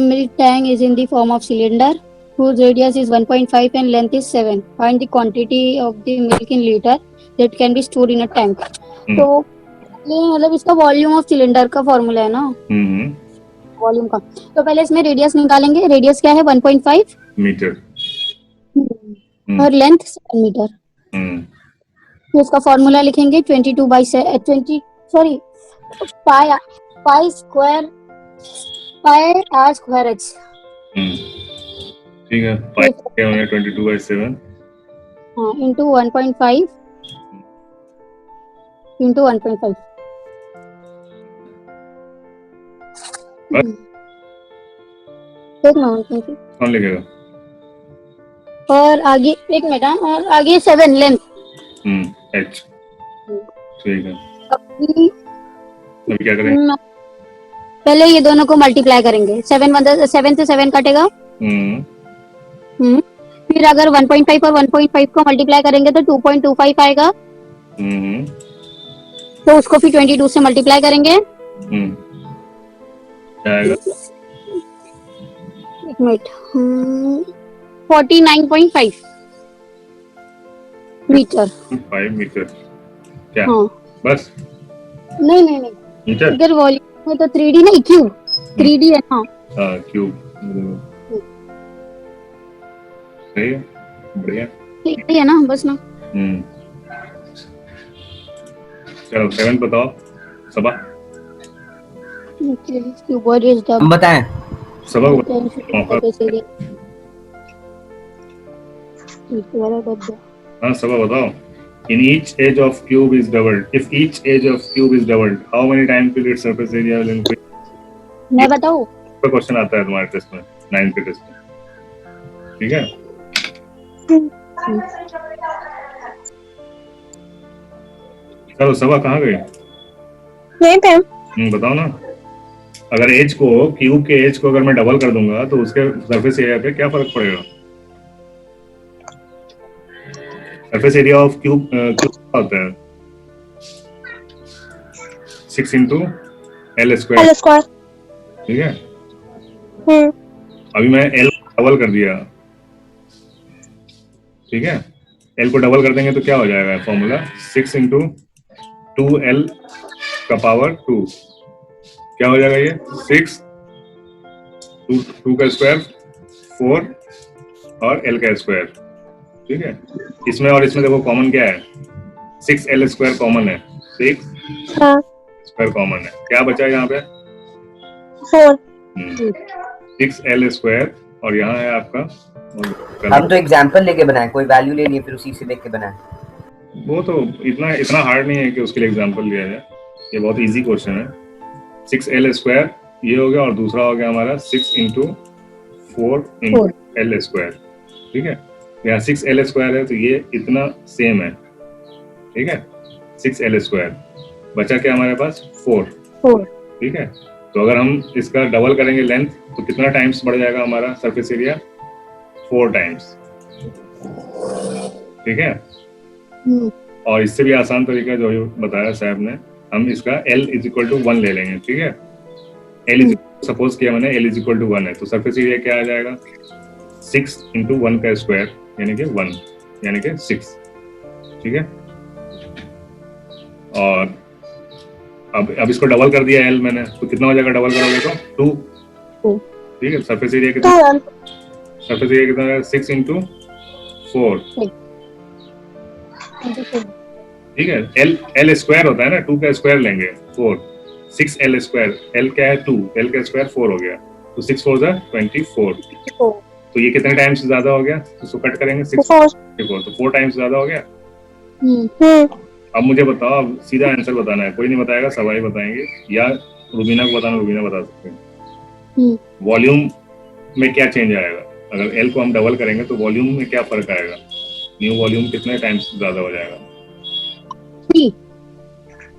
milk tank is in the form of cylinder whose radius is 1.5 and length is 7. Find the quantity of the milk in liter that can be stored in a tank. तो ये मतलब इसका वॉल्यूम ऑफ सिलेंडर का formula है ना, volume का। तो पहले इसमें रेडियस निकालेंगे। रेडियस क्या है? 1.5 मीटर और लेंथ 7 मीटर। तो इसका फॉर्मूला लिखेंगे पाई आर स्क्वायर एच। ठीक है, पाई क्या होगा? 22/7 हाँ इंटू 1.5 इंटू 1.5। एक मिनट कौन लिखेगा? और आगे एक मिनट, और आगे 7 लेंथ एच। ठीक है, अभी क्या करें? पहले ये दोनों को मल्टीप्लाई करेंगे, 7 से 7 कटेगा। फिर अगर 1.5 और 1.5 को मल्टीप्लाई करेंगे तो 2.25 आएगा। तो उसको फिर 22 से मल्टीप्लाई करेंगे। क्या आएगा? एक मिनट, 49.5 मीटर। 5 मीटर क्या? हाँ। बस नहीं मीटर? इधर वॉल्यूम में तो 3D नहीं, क्यूब 3D है ना। हाँ क्यूब। सही है, बढ़िया। ठीक है ना, बस ना। चलो 7 बताओ सबा। क्यूबॉइड इज द हम बताएं? सबा हाँ सबा बताओ। In each edge of cube is doubled. If each edge of cube is doubled, how many times will its surface area will increase? मैं बताऊं? तो क्वेश्चन आता है तुम्हारे टेस्ट में, 9 के टेस्ट में, ठीक है? चलो सबा कहाँ गए? यहीं पे। बताओ ना। अगर एज को, क्यूब के एज को अगर मैं डबल कर दूंगा तो उसके सरफेस एरिया पे क्या फर्क पड़ेगा? सरफेस एरिया ऑफ क्यूब क्या होता है? 6 इंटू एल स्क्वायर, ठीक है? अभी मैं एल डबल कर दिया, ठीक है? एल को डबल कर देंगे तो क्या हो जाएगा फॉर्मूला? 6 इंटू 2l का पावर 2, क्या हो जाएगा ये? 6 2 का स्क्वायर 4 और l का स्क्वायर, ठीक है? इसमें और इसमें देखो कॉमन क्या है? 6l स्क्वायर कॉमन है, 6 स्क्वायर कॉमन है, क्या बचा है यहाँ पे? 6l स्क्वायर और यहाँ है आपका। हम तो एग्जांपल लेके बनाए, कोई वैल्यू ले लिए फिर उसी से देख के बनाए। वो तो इतना हार्ड नहीं है कि उसके लिए एग्जांपल लिया जाए, ये बहुत इजी क्वेश्चन है। 6l स्क्वायर ये हो गया और दूसरा हो गया हमारा 6 इंटू 4 इंटू एल स्क्वायर, ठीक है? यहाँ 6l स्क्वायर है तो ये इतना सेम है, ठीक है? 6l स्क्वायर बचा क्या हमारे पास? 4, ठीक है? तो अगर हम इसका डबल करेंगे लेंथ तो कितना टाइम्स बढ़ जाएगा हमारा सरफेस एरिया? 4 टाइम्स, ठीक है? और इससे भी आसान तरीका जो बताया साहब ने, हम इसका L इज इक्वल टू 1 ले लेंगे, ठीक है? L इज सपोज किया मैंने L इज इक्वल टू 1 है तो सरफेस एरिया क्या आ जाएगा? 6 इंटू 1 का स्क्वायर यानी कि 1 यानी कि 6, ठीक है? और अब इसको डबल कर दिया L मैंने तो कितना हो जाएगा डबल करोगे तो 2, ठीक है? सरफेस एरिया कितना? सरफेस एरिया कितना है? 6 इंटू 4, ठीक है? L स्क्वायर होता है ना, 2 का स्क्वायर लेंगे 4, 6l स्क्वायर, L क्या है 2, L का स्क्वायर 4 हो गया तो 6 4 जा 24, तो ये कितने टाइम्स ज्यादा हो गया? तो इसको कट करेंगे 6 4 तो 4 टाइम्स ज्यादा हो गया। अब मुझे बताओ, अब सीधा आंसर बताना है, कोई नहीं बताएगा, सवाई बताएंगे या रुबीना को बताना, रुबीना बता सकते हैं। वॉल्यूम में क्या चेंज आएगा? अगर L को हम डबल करेंगे तो वॉल्यूम में क्या फर्क आएगा? न्यू वॉल्यूम कितने टाइम्स ज्यादा हो जाएगा?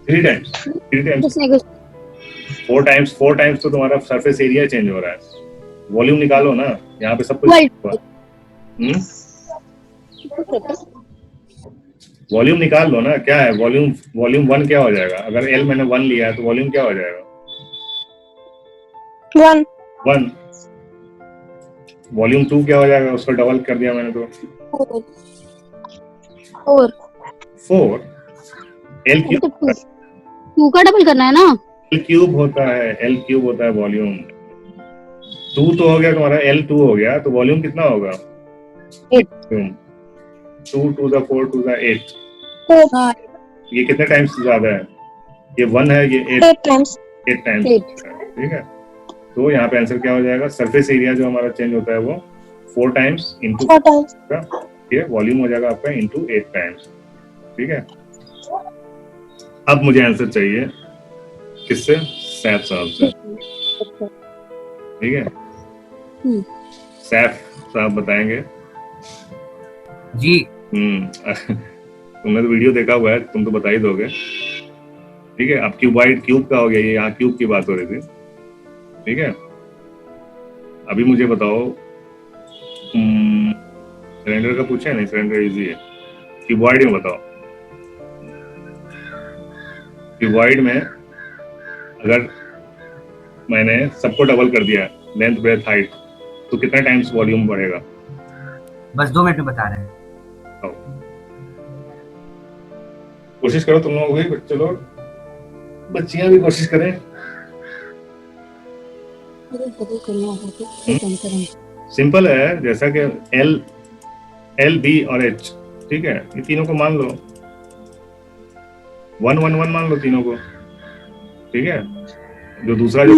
3 टाइम्स। 4 टाइम्स तो तुम्हारा सरफेस एरिया चेंज हो रहा है, वॉल्यूम निकालो ना, यहाँ पे सब कुछ वॉल्यूम निकाल लो ना, क्या है वॉल्यूम 1 क्या हो जाएगा? अगर L मैंने 1 लिया है तो वॉल्यूम क्या हो जाएगा? 1। वॉल्यूम 2 क्या हो जाएगा? उसको डबल कर दिया मैंने तो 4। L क्यूब, 2 का डबल करना है ना? L क्यूब होता है वॉल्यूम। 2 तो हो गया तुम्हारा, L2 हो गया तो वॉल्यूम कितना होगा? 8। 2 to the 4 to the 8, ये कितने टाइम्स ज्यादा है? ये 1 है, ये 8 टाइम्स, ठीक है? तो यहाँ पे आंसर क्या हो जाएगा? सरफेस एरिया जो हमारा चेंज होता है वो 4 टाइम्स इंटू ये वॉल्यूम हो जाएगा आपका इंटू 8 टाइम्स, ठीक है? अब मुझे आंसर चाहिए किससे? सैफ साहब से, ठीक है? सैफ साहब बताएंगे जी। तुमने तो वीडियो देखा हुआ है, तुम तो बता ही दोगे, ठीक है? अब क्यूब का हो गया, ये यहाँ क्यूब की बात हो रही थी, ठीक है, अभी मुझे बताओ, सिलेंडर का पूछा है? नहीं, सिलेंडर इजी है। क्यूबॉइड में बताओ, क्यूबॉइड में अगर मैंने सबको डबल कर दिया, लेंथ ब्रेथ हाइट, तो कितना टाइम्स वॉल्यूम बढ़ेगा? बस 2 मिनट में बता रहे हैं। आओ। कोशिश करो तुम लोग भी, बच्चे लोग, बच्चियां भी कोशिश करें। सिंपल है, जैसा कि एल बी और एच, ठीक है, ये तीनों को मान लो 1 1 1 मान लो तीनों को, ठीक है। जो दूसरा जो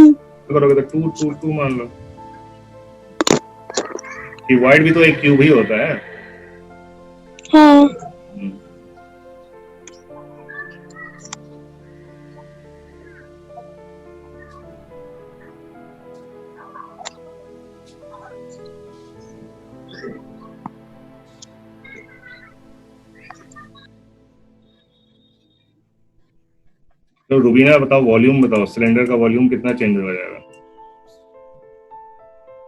करोगे तो 2 2 2 मान लो। क्यूबॉइड भी तो एक क्यूब ही होता है। हाँ। तो रुबीना बताओ, वॉल्यूम बताओ, सिलेंडर का वॉल्यूम कितना चेंज हो जाएगा?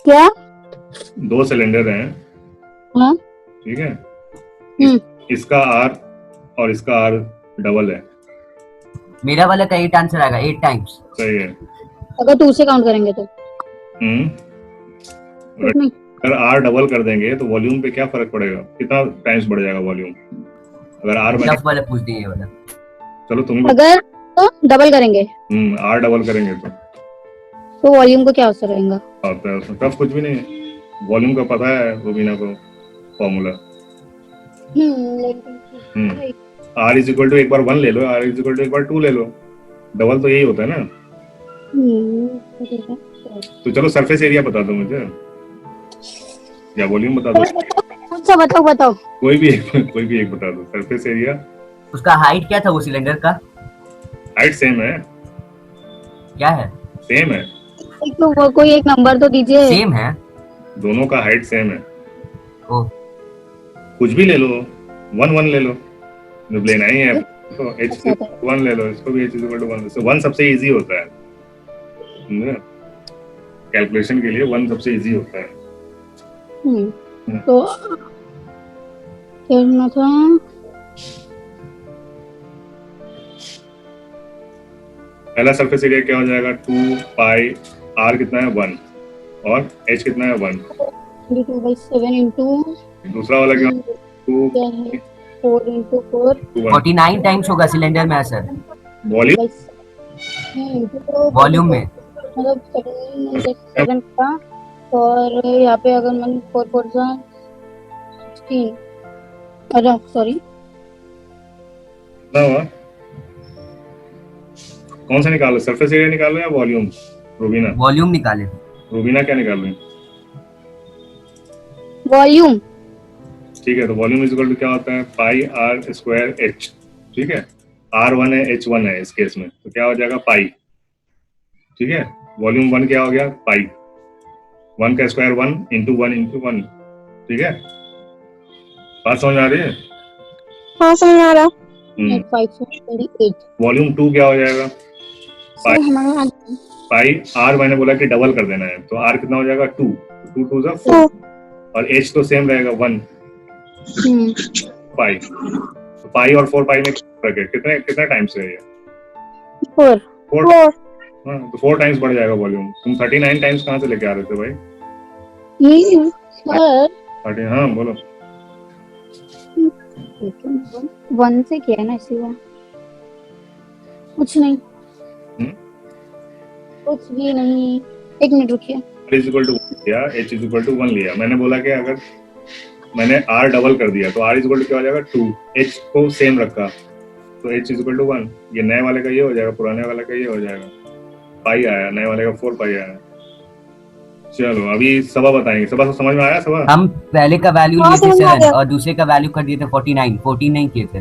क्या? 2 सिलेंडर हैं, हाँ। ठीक है, इसका आर और इसका आर डबल है। मेरा वाला का 8 आंसर आएगा, 8 टाइम्स। सही है। अगर 2 से काउंट करेंगे तो अगर आर डबल कर देंगे तो वॉल्यूम पे क्या फर्क पड़ेगा? कितना टाइम्स बढ़ जाएगा वॉल्यूम? अगर आर टफ वाला पूछ दिए वाला। चलो तुम अगर तो डबल करेंगे, आर डबल करेंगे तो वॉल्यूम को क्या असर रहेगा? टफ कुछ भी नहीं है, वॉल्यूम का पता है रुबीना को formula. R is equal to एक बार 1 ले लो, आर इज इक्वल टू एक बार 2 ले लो, डबल तो यही होता है ना। तो चलो सरफेस एरिया बता दो मुझे, या वॉल्यूम बता दो। अच्छा बताओ कोई भी एक बता दो, सरफेस एरिया। उसका हाइट क्या था वो सिलेंडर का? हाइट सेम है। क्या है? सेम है। एक तो वो कोई एक नंबर तो दीजिए। सेम है, दोनों का हाइट सेम है। ओ कुछ भी ले लो, 1 1 ले लो, जब लेना ही है तो h 1 ले लो, इसको भी h इक्वल टू 1। सो 1 सबसे इजी होता है, समझे? कैलकुलेशन के लिए 1 सबसे इजी होता है। तो करना था पहला सरफेस एरिया क्या हो जाएगा? 2 पाई r कितना है 1 और h कितना है 1। 22/7 into दूसरा वाला क्या? 2 4 into 4 49 टाइम्स होगा सिलेंडर में सर। वॉल्यूम में मतलब 7 का, और यहाँ पे अगर मैं 4 4 जा 16, अच्छा सॉरी कितना हुआ? कौन सा निकालो, सरफेस एरिया निकालो या वॉल्यूम? रुबीना वॉल्यूम निकाले। रुबीना क्या निकाल रही? वॉल्यूम। ठीक है, तो वॉल्यूम इज इक्वल टू क्या होता है? पाई आर स्क्वायर एच, ठीक है। आर 1 है, एच 1 है इस केस में, तो क्या हो जाएगा? पाई, ठीक है। वॉल्यूम 1 क्या हो गया? पाई, 1 का स्क्वायर 1 इंटू 1 इंटू 1, ठीक है। बात समझ में आ रही है? हाँ समझ में आ रहा। 528। वॉल्यूम 2 क्या हो जाएगा? पाई आर मैंने बोला कि डबल कर देना है, तो आर कितना हो जाएगा? 2 2 2 जा 4, और एच तो सेम रहेगा 1 पाई। तो पाई और 4 पाई में फर्क है, कितना टाइम्स है ये? 4 हाँ, तो 4 टाइम्स बढ़ जाएगा वॉल्यूम। तुम 39 टाइम्स कहाँ से लेके आ रहे थे भाई? सर 30, हाँ बोलो। 1 से किया है ना, इसलिए कुछ नहीं, कुछ भी नहीं। 1 मिनट रुकिए। r इज इक्वल टू 1 लिया, h इज इक्वल टू 1 लिया। मैंने बोला कि अगर मैंने r डबल कर दिया तो r इज इक्वल टू क्या हो जाएगा? 2, h को सेम रखा तो h इज इक्वल टू 1। ये नए वाले का ये हो जाएगा, पुराने वाले का ये हो जाएगा। पाई आया, नए वाले का 4 पाई आया। चलो अभी सबा बताएंगे। सबा समझ में आया? सबा हम पहले का वैल्यू हाँ, लिए थे समझ में आ 7 गया। और दूसरे का वैल्यू कर दिए थे 49 14 नहीं किए थे।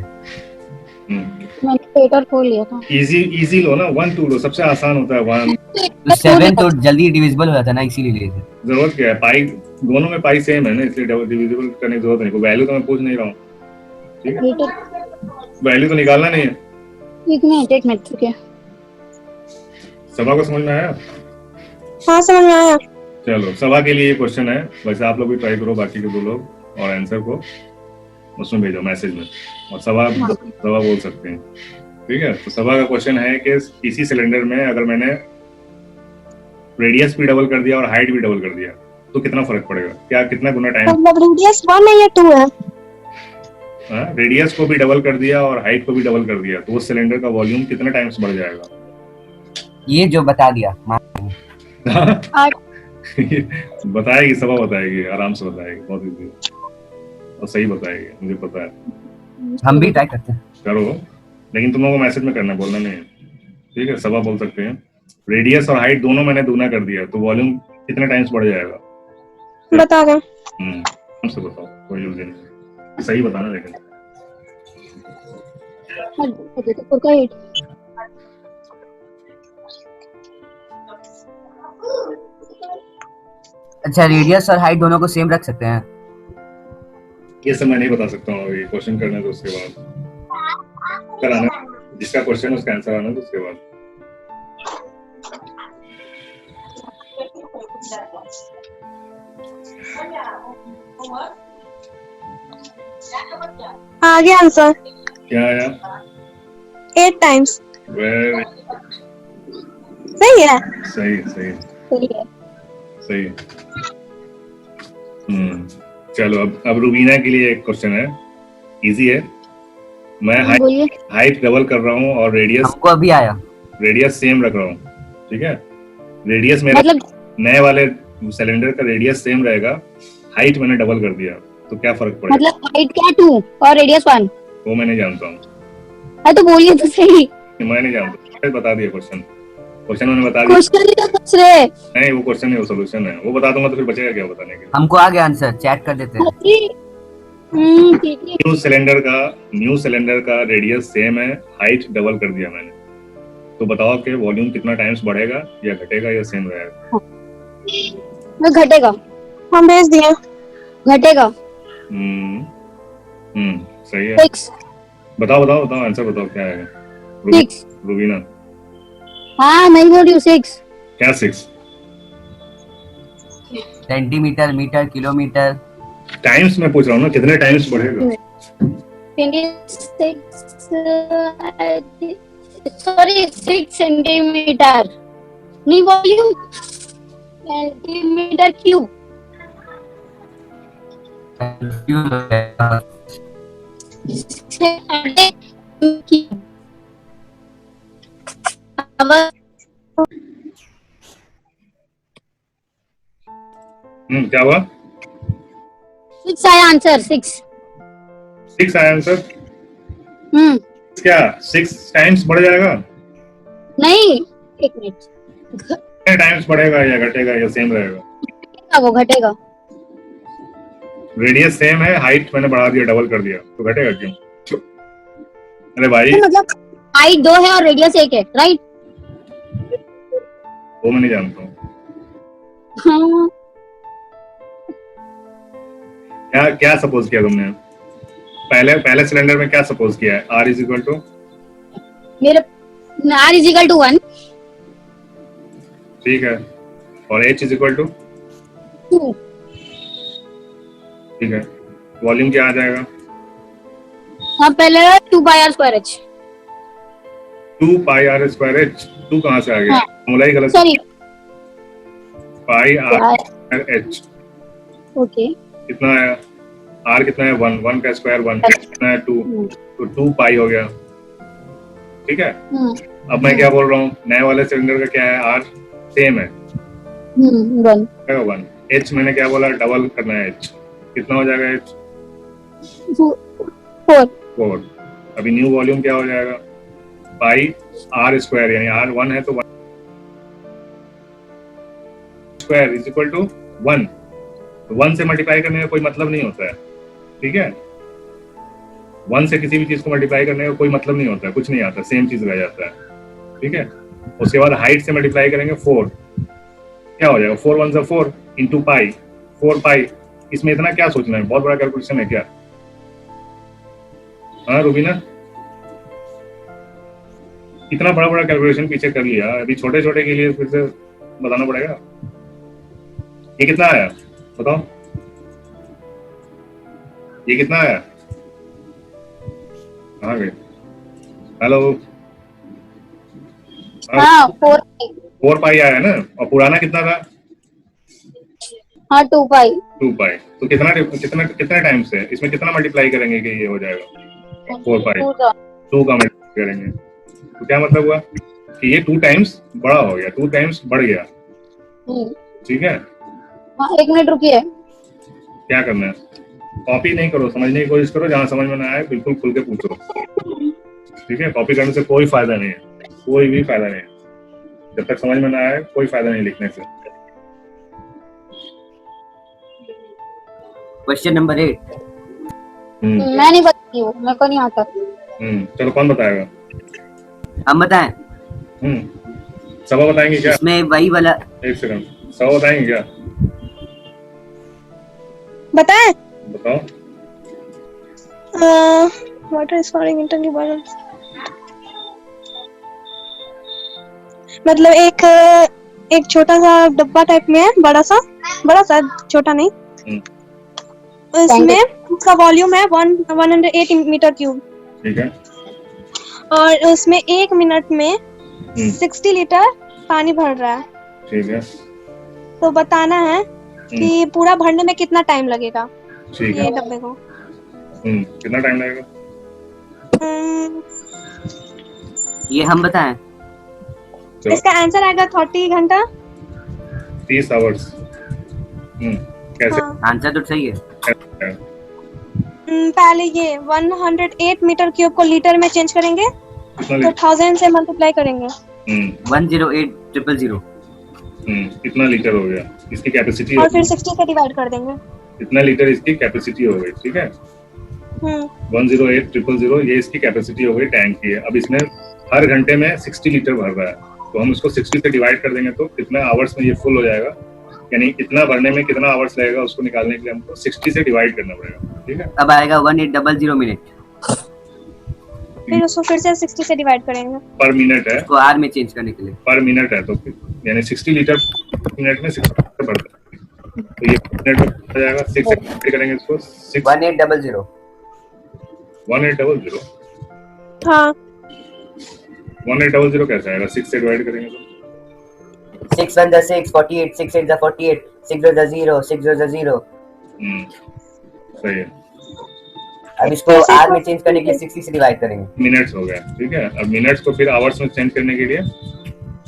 मैंने पेपर खोल लिया था। इजी लो ना, 1 2 लो, सबसे आसान होता है 1। तो 7 तो जल्दी डिविजिबल हो जाता ना, इसीलिए लिए थे। जरूरत क्या है? पाई दोनों में पाई सेम है ना, इसलिए डबल डिविजिबल करने की जरूरत नहीं। कोई वैल्यू तो मैं पूछ नहीं रहा हूँ, ठीक है। वैल्यू तो निकालना नहीं है। 1 मिनट रुकिए। सबा को समझ में आया? हाँ समझ में आया। चलो सभा के लिए ये क्वेश्चन है, वैसे आप लोग भी ट्राई करो, बाकी के 2 लोग, और आंसर को उसमें भेजो मैसेज में, और सभा बोल सकते हैं। ठीक है, तो सभा का क्वेश्चन है कि इसी सिलेंडर में अगर मैंने रेडियस भी डबल कर दिया और हाइट भी डबल कर दिया तो कितना फर्क पड़ेगा, क्या कितना गुना टाइम? मतलब रेडियस 1 है या 2 है? रेडियस को भी डबल कर दिया और हाइट को भी डबल कर दिया तो उस सिलेंडर का वॉल्यूम कितने टाइम्स बढ़ जाएगा? ये जो बता दिया बताएगी, सभा बताएगी, आराम से बताएगी, बहुत इजी और सही बताएगी, मुझे पता है। हम भी ट्राई करते हैं। करो, लेकिन तुम लोगों को मैसेज में करना, बोलना नहीं है। ठीक है, सभा बोल सकते हैं रेडियस और हाइट दोनों मैंने दूना कर दिया तो वॉल्यूम कितने टाइम्स बढ़ जाएगा? बता दो। हमसे बताओ, कोई जल्दी नहीं, सही बताना लेकिन। अच्छा, रेडियस और हाइट दोनों को सेम रख सकते हैं? ये सब मैं नहीं बता सकता हूँ, अभी क्वेश्चन करने तो उसके बाद कराना, जिसका क्वेश्चन उसका आंसर आना तो उसके बाद। आगे आंसर क्या आया? 8 टाइम्स। वेरी सही है। सही सही सही। चलो अब रूबीना के लिए एक क्वेश्चन है, इजी है। मैं हाइट डबल कर रहा हूँ और रेडियस हमको अभी आया, रेडियस सेम रख रहा हूँ। ठीक है, रेडियस मेरा मतलब नए वाले सिलेंडर का रेडियस सेम रहेगा, हाइट मैंने डबल कर दिया तो क्या फर्क पड़ेगा? मतलब हाइट क्या 2 और रेडियस 1? वो मैं नहीं जानता हूँ। तो बोलिए तो सही। मैं नहीं जानता, बता दिया क्वेश्चन मैंने बता दिया। क्वेश्चन ही तो पूछ रहे। नहीं, वो क्वेश्चन नहीं, वो सॉल्यूशन है, वो बता दूंगा तो फिर बचेगा क्या बताने के लिए? हमको आ गया आंसर, चैट कर देते हैं। न्यू सिलेंडर का रेडियस सेम है, हाइट डबल कर दिया मैंने, तो बताओ कि वॉल्यूम कितना टाइम्स बढ़ेगा या घटेगा या सेम रहेगा? घटेगा। हम भेज दिए। घटेगा। सही है। 6। बताओ आंसर बताओ क्या है? 6। रूबीना? हाँ मैं बोल रही हूँ 6। क्या 6? Centimetre, metre, kilometre. टाइम्स में पूछ रहा हूँ ना, कितने टाइम्स बढ़ेगा? 6 सेंटीमीटर नहीं, वॉल्यूम सेंटीमीटर क्यूब। क्या हुआ? 6 आया आंसर। 6 आया आंसर। क्या 6 टाइम्स बढ़ जाएगा? नहीं, एक मिनट, कितने टाइम्स बढ़ेगा या घटेगा या सेम रहेगा? वो घटेगा। रेडियस सेम है, हाइट मैंने बढ़ा दिया, डबल कर दिया, तो घटेगा क्यों? अरे भाई, मतलब हाइट 2 है और रेडियस 1 है, राइट? वो मैं नहीं जानता हूँ। हाँ। क्या सपोज किया तुमने? पहले सिलेंडर में क्या सपोज किया है? R इज इक्वल टू मेरे R इज इक्वल टू 1। ठीक है, और H इज इक्वल टू 2। ठीक है, वॉल्यूम क्या आ जाएगा? हाँ पहले 2 pi R square H। 2 pi R square H। 2 कहाँ से आ गया? फॉर्मूला ही गलत। सॉरी, पाई R H। ओके, कितना है? R कितना है? 1 का स्क्वायर 1, कितना है? 2, तो 2 पाई हो गया। ठीक है, अब मैं क्या बोल रहा हूँ, नए वाले सिलेंडर का क्या है? R सेम है, 1। H मैंने क्या बोला? डबल करना है H, कितना हो जाएगा H? 4। अभी न्यू वॉल्यूम क्या हो जाएगा? पाई R स्क्वायर, यानी R 1 है तो 1 स्क्वायर इज इक्वल टू 1। 1 से मल्टीप्लाई करने का कोई मतलब नहीं होता है। ठीक है, 1 से किसी भी चीज को मल्टीप्लाई करने का कोई मतलब नहीं होता है, कुछ नहीं आता, सेम चीज रह जाता है। ठीक है, उसके बाद हाइट से मल्टीप्लाई करेंगे 4, क्या हो जाएगा? 4 1 4 इंटू पाई, 4 पाई। इसमें इतना क्या सोचना है? बहुत बड़ा कैलकुलेशन है क्या? हाँ रूबीना, इतना बड़ा कैलकुलेशन पीछे कर लिया, अभी छोटे छोटे के लिए फिर से बताना पड़ेगा। ये कितना आया बताओ, ये कितना आया? कहाँ गए? हेलो, हाँ 4 4 पाई आया ना, और पुराना कितना था? हाँ 2 पाई। 2 पाई। तो कितना कितना कितना टाइम से इसमें कितना मल्टीप्लाई करेंगे कि ये हो जाएगा 4 पाई? 2 का मल्टीप्लाई करेंगे तो क्या मतलब हुआ कि ये 2 टाइम्स बड़ा हो गया, 2 टाइम्स बढ़ गया। ठीक है, हाँ 1 मिनट रुकिए। क्या करना है? कॉपी नहीं करो, समझने की कोशिश करो, जहाँ समझ में ना आए बिल्कुल खुल के पूछो। ठीक है, कॉपी करने से कोई फायदा नहीं है, कोई भी फायदा नहीं है। जब तक समझ में ना आए कोई फायदा नहीं लिखने से। Question number 8। मैं नहीं बताती हूँ, मेरे को नहीं आता। चलो कौन बताएगा? हम बताएं? सब बताएंगे क्या? इसमें वही वाला, एक सेकंड, सब बताएंगे क्या? बताएं? बताओ। Water is falling into the bottle. मतलब एक छोटा सा डब्बा टाइप में है, बड़ा सा छोटा नहीं। इसमें उसका वॉल्यूम है 108 मीटर क्यूब। ठीक है, और उसमें 1 मिनट में 60 लीटर पानी भर रहा है। ठीक है, तो बताना है कि पूरा भरने में कितना टाइम लगेगा ठीक है। ये डब्बे को। कितना टाइम लगेगा? ये हम बताएं? इसका आंसर आएगा 30 घंटा, 30 आवर्स। कैसे? हाँ। आंसर तो सही है। पहले ये 108 मीटर क्यूब को लीटर में चेंज करेंगे, तो 1000 से मल्टीप्लाई करेंगे। 108,000। कितना लीटर हो गया इसकी कैपेसिटी? और फिर 60 से डिवाइड कर देंगे। कितना लीटर इसकी कैपेसिटी हो गई? ठीक है, 108,000 ये इसकी कैपेसिटी हो गई टैंक की है। अब इसमें हर घंटे में 60 लीटर भर रहा है, तो हम इसको 60 से डिवाइड कर देंगे तो कितना आवर्स में ये फुल हो जाएगा, यानी इतना भरने में कितना आवर्स लगेगा उसको निकालने के लिए हमको 60 से डिवाइड करना पड़ेगा। ठीक है, अब आएगा 1800 मिनट। फिर उसको फिर से 60 से डिवाइड करेंगे। पर मिनट है, को आर में चेंज करने के लिए। पर मिनट है, तो यानी 60 लीटर मिनट में 60 लीटर भरता है, तो ये मिनट में हो जाएगा। 6 से डिवाइड करेंगे इसको 1800। 1800। हाँ 1800 कैसे आएगा? 6 से डिवाइड करेंगे तो 6 1 6 48, 6 8 48, 6 0 0, 6 0 0। सही है। अब इसको आर में चेंज करने के लिए 60 से डिवाइड करेंगे। मिनट्स हो गया। ठीक है, अब मिनट्स को फिर आवर्स में चेंज करने के लिए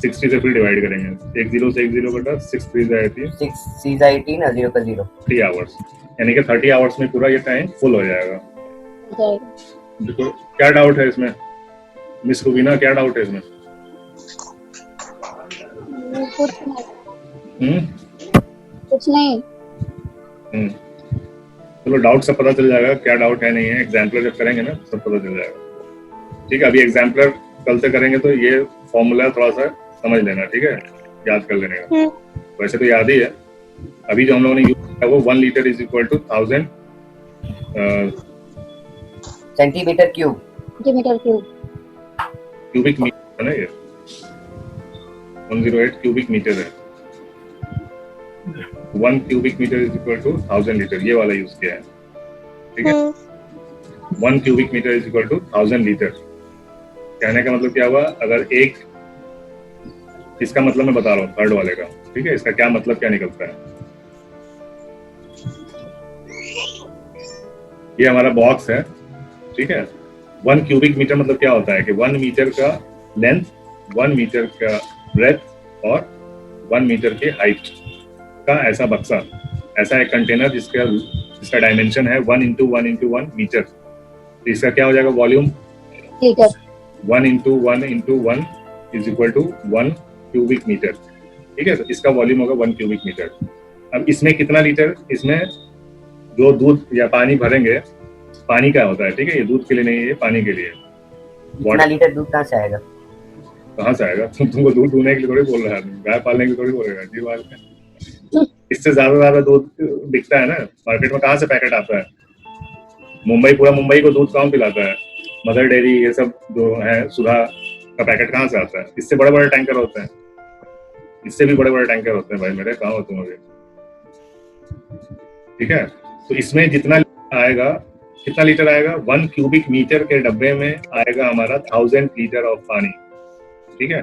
60 से फिर डिवाइड करेंगे। 1 0 से 1 0 कटा, 6 3 18, 6 3 18 और 0 का 0। 3 आवर्स, यानी कि 30 आवर्स में पूरा ये टाइम फुल हो जाएगा। देखो क्या डाउट है इसमें मिस रुबीना, क्या डाउट है इसमें? कुछ नहीं। चलो डाउट सब पता चल जाएगा, क्या डाउट है नहीं है। एग्जाम्पलर जब करेंगे ना सब पता चल जाएगा। ठीक है, अभी एग्जाम्पलर कल से करेंगे तो ये फॉर्मूला थोड़ा सा समझ लेना। ठीक है, याद कर लेने का। वैसे तो याद ही है। अभी जो हम लोगों ने यूज किया वो 1 litre is equal to 1000 centimetre cube. Cubic metre है ना, ये 108 क्यूबिक मीटर है। 1 cubic metre is equal to 1000 litre, ये वाला यूज किया है। ठीक है, 1 cubic metre is equal to 1000 litre. कहने का मतलब क्या हुआ? अगर एक, इसका मतलब मैं बता रहा हूँ थर्ड वाले का। ठीक है, इसका क्या मतलब क्या निकलता है? ये हमारा बॉक्स है। ठीक है, 1 क्यूबिक मीटर मतलब क्या होता है कि 1 मीटर का लेंथ, 1 मीटर का ब्रेथ और 1 मीटर की हाइट का ऐसा बक्सा, ऐसा एक कंटेनर जिसका डायमेंशन है 1 × 1 × 1 मीटर। तो इसका क्या हो जाएगा volume? 1 × 1 × 1 is equal to 1 cubic metre. ठीक है, तो इसका वॉल्यूम होगा 1 क्यूबिक मीटर। अब इसमें कितना लीटर, इसमें जो दूध या पानी भरेंगे, पानी का होता है। ठीक है, ये दूध के लिए नहीं है, ये पानी के लिए। इतना लीटर दूध कहाँ से आएगा? कहाँ से आएगा? तुमको दूध दूहने के लिए थोड़ी बोल रहा है, गाय पालने के लिए थोड़ी बोलेगा जी बात है। इससे ज्यादा दूध बिकता है ना मार्केट में। कहाँ से पैकेट आता है? मुंबई, पूरा मुंबई को दूध कौन पिलाता है? मदर डेयरी, ये सब जो है, सुधा का पैकेट कहाँ से आता है? इससे बड़े बड़े टैंकर होते हैं, इससे भी बड़े बड़े टैंकर होते हैं भाई मेरे। कहाँ हो तुम अभी? ठीक है। तो इसमें जितना आएगा, कितना लीटर आएगा, 1 क्यूबिक मीटर के डब्बे में आएगा हमारा 1000 लीटर ऑफ पानी, ठीक है।